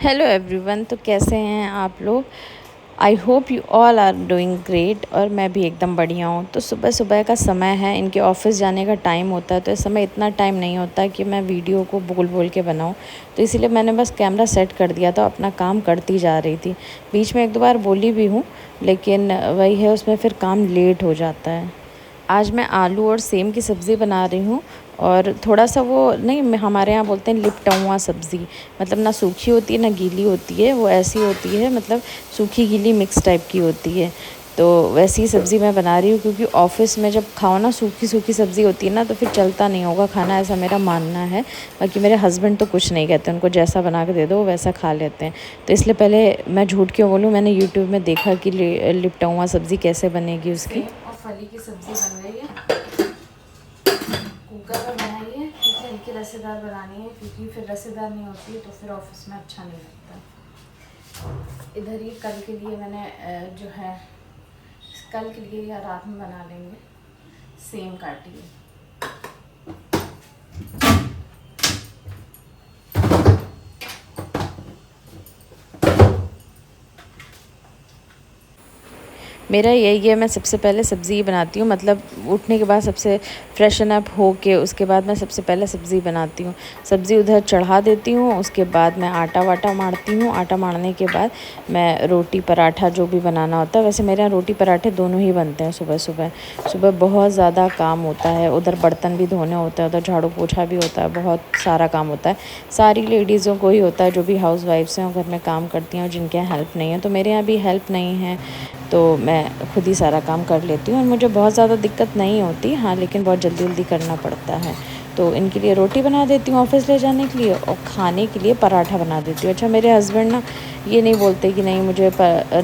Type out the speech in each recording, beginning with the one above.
Hello everyone. तो कैसे हैं आप लोग? I hope you all are doing great. और मैं भी एकदम बढ़िया हूँ। तो सुबह सुबह का समय है, इनके ऑफिस जाने का टाइम होता है, तो इस समय इतना टाइम नहीं होता कि मैं वीडियो को बोल बोल के बनाऊँ। तो इसीलिए मैंने बस कैमरा सेट कर दिया था, अपना काम करती जा रही थी। बीच में एक दो बार बोली भी हूँ, लेकिन वही है, उसमें फिर काम लेट हो जाता है। आज मैं आलू और सेम की सब्ज़ी बना रही हूँ। और थोड़ा सा वो नहीं, हमारे यहाँ बोलते हैं लिपटौवा सब्ज़ी। मतलब ना सूखी होती है ना गीली होती है, वो ऐसी होती है, मतलब सूखी गीली मिक्स टाइप की होती है। तो वैसी सब्ज़ी मैं बना रही हूँ, क्योंकि ऑफ़िस में जब खाओ ना सूखी सूखी सब्ज़ी होती है ना, तो फिर चलता नहीं होगा खाना, ऐसा मेरा मानना है। बाकी मेरे हस्बैंड तो कुछ नहीं कहते, उनको जैसा बना के दे दो वैसा खा लेते हैं। तो इसलिए पहले मैं झूठ क्यों बोलूँ, मैंने यूट्यूब में देखा कि लिपटौवा सब्ज़ी कैसे बनेगी उसकी। और फली की सब्ज़ी बन रही है, कुकर पर बनाई है, क्योंकि हल्की रसेदार बनानी है, क्योंकि फिर रसेदार नहीं होती है तो फिर ऑफिस में अच्छा नहीं लगता। इधर ही कल के लिए मैंने जो है, कल के लिए या रात में बना लेंगे, सेम काटी है। मेरा यही है, मैं सबसे पहले सब्ज़ी ही बनाती हूँ। मतलब उठने के बाद सबसे फ्रेशन अप हो के उसके बाद मैं सबसे पहले सब्ज़ी बनाती हूँ। सब्ज़ी उधर चढ़ा देती हूँ, उसके बाद मैं आटा वाटा मारती हूँ। आटा मारने के बाद मैं रोटी पराठा जो भी बनाना होता है, वैसे मेरे यहाँ रोटी पराठे दोनों ही बनते हैं सुबह सुबह। सुबह बहुत ज़्यादा काम होता है, उधर बर्तन भी धोने होते हैं, उधर झाड़ू पोछा भी होता है, बहुत सारा काम होता है। सारी लेडीज़ों को ही होता है, जो भी हाउस वाइफ्स हैं और घर में काम करती हैं और जिनके यहाँ हेल्प नहीं है। तो मेरे यहाँ भी हेल्प नहीं है, तो मैं खुद ही सारा काम कर लेती हूँ और मुझे बहुत ज़्यादा दिक्कत नहीं होती। हाँ, लेकिन बहुत जल्दी जल्दी करना पड़ता है। तो इनके लिए रोटी बना देती हूँ ऑफ़िस ले जाने के लिए, और खाने के लिए पराठा बना देती हूँ। अच्छा, मेरे हस्बैंड ना ये नहीं बोलते कि नहीं मुझे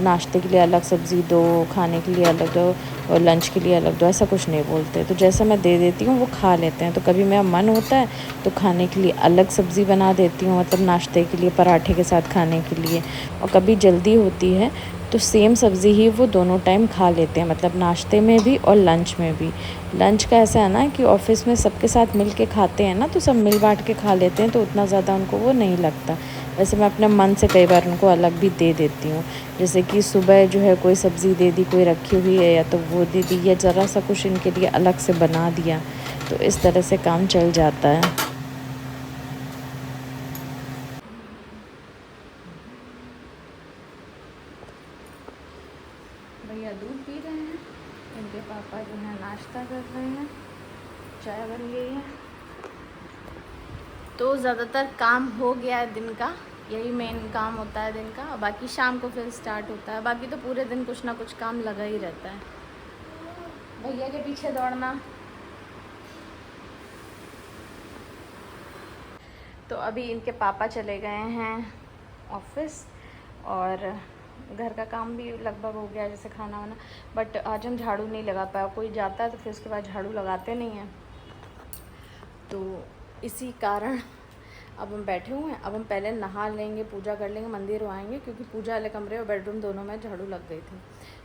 नाश्ते के लिए अलग सब्ज़ी दो, खाने के लिए अलग दो और लंच के लिए अलग दो, ऐसा कुछ नहीं बोलते। तो जैसा मैं दे देती हूँ वो खा लेते हैं। तो कभी मेरा मन होता है तो खाने के लिए अलग सब्ज़ी बना देती हूँ, मतलब नाश्ते के लिए पराठे के साथ खाने के लिए। और कभी जल्दी होती है तो सेम सब्ज़ी ही वो दोनों टाइम खा लेते हैं, मतलब नाश्ते में भी और लंच में भी। लंच का ऐसा है ना कि ऑफ़िस में सबके साथ मिल के खाते हैं ना, तो सब मिल बांट के खा लेते हैं, तो उतना ज़्यादा उनको वो नहीं लगता। वैसे मैं अपने मन से कई बार उनको अलग भी दे देती हूँ। जैसे कि सुबह जो है कोई सब्ज़ी दे दी, कोई रखी हुई है या तो वो दे दी, या ज़रा सा कुछ इनके लिए अलग से बना दिया, तो इस तरह से काम चल जाता है। भैया दूध पी रहे हैं, इनके पापा जो है नाश्ता कर रहे हैं, चाय बन गई है। तो ज़्यादातर काम हो गया है दिन का, यही मेन काम होता है दिन का। और बाकी शाम को फिर स्टार्ट होता है, बाकी तो पूरे दिन कुछ ना कुछ काम लगा ही रहता है। भैया के पीछे दौड़ना। तो अभी इनके पापा चले गए हैं ऑफिस, और घर का काम भी लगभग हो गया, जैसे खाना वाना। बट आज हम झाड़ू नहीं लगा पाया, कोई जाता है तो फिर उसके बाद झाड़ू लगाते नहीं हैं, तो इसी कारण अब हम बैठे हुए हैं। अब हम पहले नहा लेंगे, पूजा कर लेंगे, मंदिर आएंगे, क्योंकि पूजा वाले कमरे और बेडरूम दोनों में झाड़ू लग गई थी।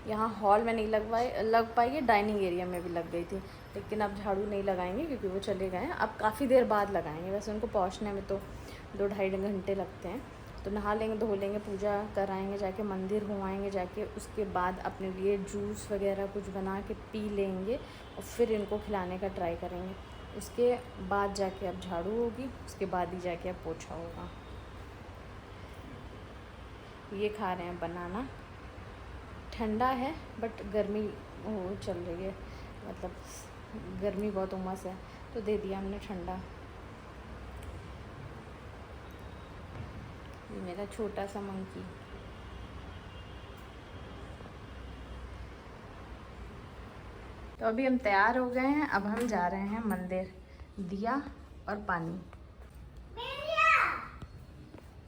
यहाँ हॉल में नहीं लग पाई है, डाइनिंग एरिया में भी लग गई थी, लेकिन अब झाड़ू नहीं लगाएंगे क्योंकि वो चले गए हैं। अब काफ़ी देर बाद लगाएंगे, वैसे उनको पहुँचने में तो 2-2.5 घंटे लगते हैं। तो नहा लेंगे, धो लेंगे, पूजा कराएंगे, जाके मंदिर हो आएंगे, जाके उसके बाद अपने लिए जूस वगैरह कुछ बना के पी लेंगे, और फिर इनको खिलाने का ट्राई करेंगे। उसके बाद जाके अब झाड़ू होगी, उसके बाद ही जाके अब पोछा होगा। ये खा रहे हैं बनाना, ठंडा है बट गर्मी हो चल रही है, मतलब गर्मी बहुत उमस है, तो दे दिया हमने ठंडा। ये मेरा छोटा सा मंकी। तो अभी हम तैयार हो गए हैं, अब हम जा रहे हैं मंदिर। दिया और पानी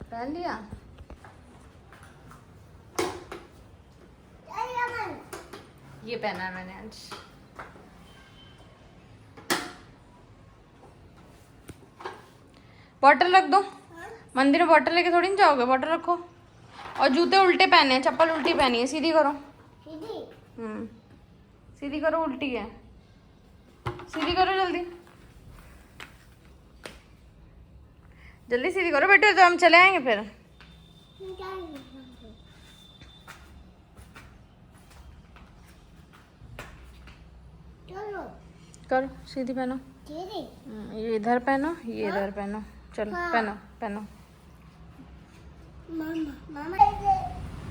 पहन लिया। ये पहना है मैंने आज। बॉटल रख दो, मंदिर में बॉटल लेके थोड़ी नहीं जाओगे, बॉटल रखो। और जूते उल्टे पहने हैं, चप्पल उल्टी पहनी है, सीधी करो। सीधी करो, उल्टी है, सीधी करो जल्दी, जल्दी सीधी करो बेटे, तो हम चले आएंगे फिर। करो सीधी पहनो, ये इधर पहनो, ये इधर पहनो, चलो पहनो पहनो।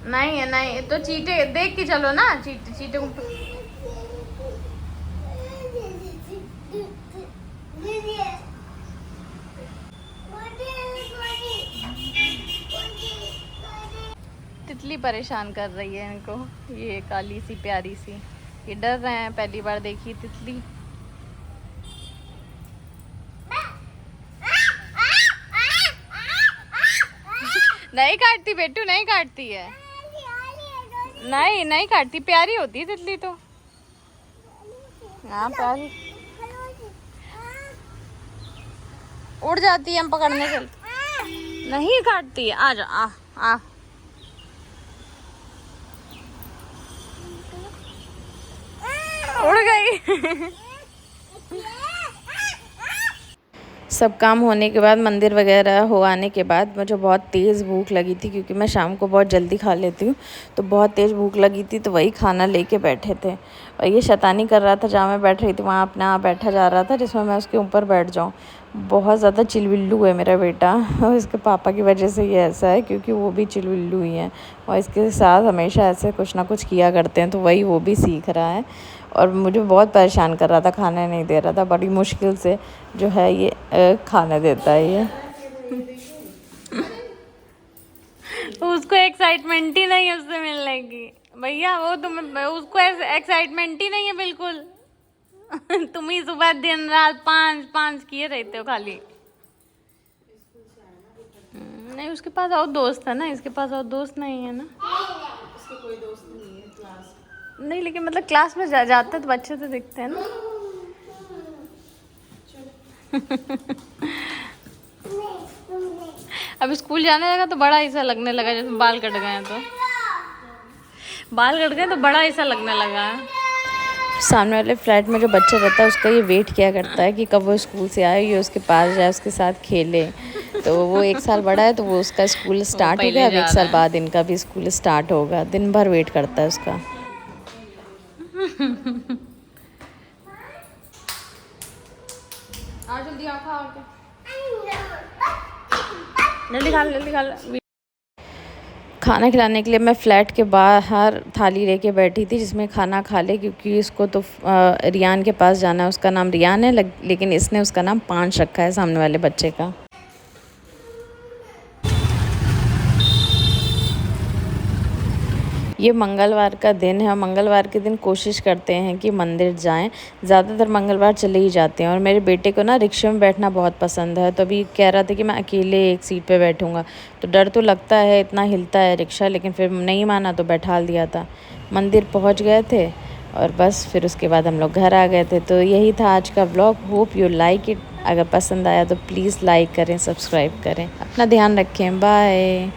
नहीं है नहीं तो चीटे देख के चलो ना, चीटे चीटे को तितली परेशान कर रही है इनको, ये काली सी प्यारी सी, ये डर रहे हैं, पहली बार देखी तितली। नहीं काटती बेटू, नहीं काटती है, नहीं नहीं काटती, प्यारी होती है तितली तो। हाँ प्यारी, उड़ जाती है, हम पकड़ने चलते, नहीं काटती है। आ जा, आ उड़ गई। सब काम होने के बाद, मंदिर वगैरह हो आने के बाद मुझे बहुत तेज़ भूख लगी थी, क्योंकि मैं शाम को बहुत जल्दी खा लेती हूँ, तो बहुत तेज़ भूख लगी थी, तो वही खाना लेके बैठे थे। और ये शैतानी कर रहा था, जहाँ मैं बैठ रही थी वहाँ अपने आप बैठा जा रहा था, जिसमें मैं उसके ऊपर बैठ जाऊँ। बहुत ज़्यादा चिलबिल्लू है मेरा बेटा, और इसके पापा की वजह से ये ऐसा है, क्योंकि वो भी चिलबिल्लू ही हैं और इसके साथ हमेशा ऐसे कुछ ना कुछ किया करते हैं, तो वही वो भी सीख रहा है। और मुझे बहुत परेशान कर रहा था, खाने नहीं दे रहा था, बड़ी मुश्किल से जो है ये खाने देता है ये। उसको एक्साइटमेंट ही नहीं है उससे मिलने की भैया, वो उसको एक्साइटमेंट ही नहीं है बिल्कुल। तुम ही सुबह दिन रात पाँच किए रहते हो खाली। नहीं उसके पास और दोस्त है ना, इसके पास और दोस्त नहीं है ना। इसके कोई दोस्त नहीं है क्लास नहीं, लेकिन मतलब क्लास में जाते तो बच्चे तो दिखते हैं ना। अब स्कूल जाने लगा तो बड़ा ऐसा लगने लगा, जैसे बाल कट गए हैं, तो बाल कट गए तो बड़ा ऐसा लगने लगा है। सामने वाले फ्लैट में जो बच्चा रहता है उसका ये वेट किया करता है कि कब वो स्कूल से आए, ये उसके पास जाए, उसके साथ खेले। तो वो 1 साल बड़ा है, तो वो उसका स्कूल स्टार्ट हो गया, अब 1 साल बाद इनका भी स्कूल स्टार्ट होगा। दिन भर वेट करता है उसका। जल्दी जल्दी खा ले। खाना खिलाने के लिए मैं फ़्लैट के बाहर थाली लेके बैठी थी, जिसमें खाना खा ले, क्योंकि इसको तो रियान के पास जाना है। उसका नाम रियान है, लेकिन इसने उसका नाम पांच रखा है सामने वाले बच्चे का। ये मंगलवार का दिन है और मंगलवार के दिन कोशिश करते हैं कि मंदिर जाएं। ज़्यादातर मंगलवार चले ही जाते हैं। और मेरे बेटे को ना रिक्शे में बैठना बहुत पसंद है, तो अभी कह रहा था कि मैं अकेले एक सीट पे बैठूंगा। तो डर तो लगता है, इतना हिलता है रिक्शा, लेकिन फिर नहीं माना तो बैठाल दिया था। मंदिर पहुँच गए थे और बस फिर उसके बाद हम लोग घर आ गए थे। तो यही था आज का vlog. Hope you like it. अगर पसंद आया तो प्लीज़ लाइक करें, सब्सक्राइब करें। अपना ध्यान रखें। बाय।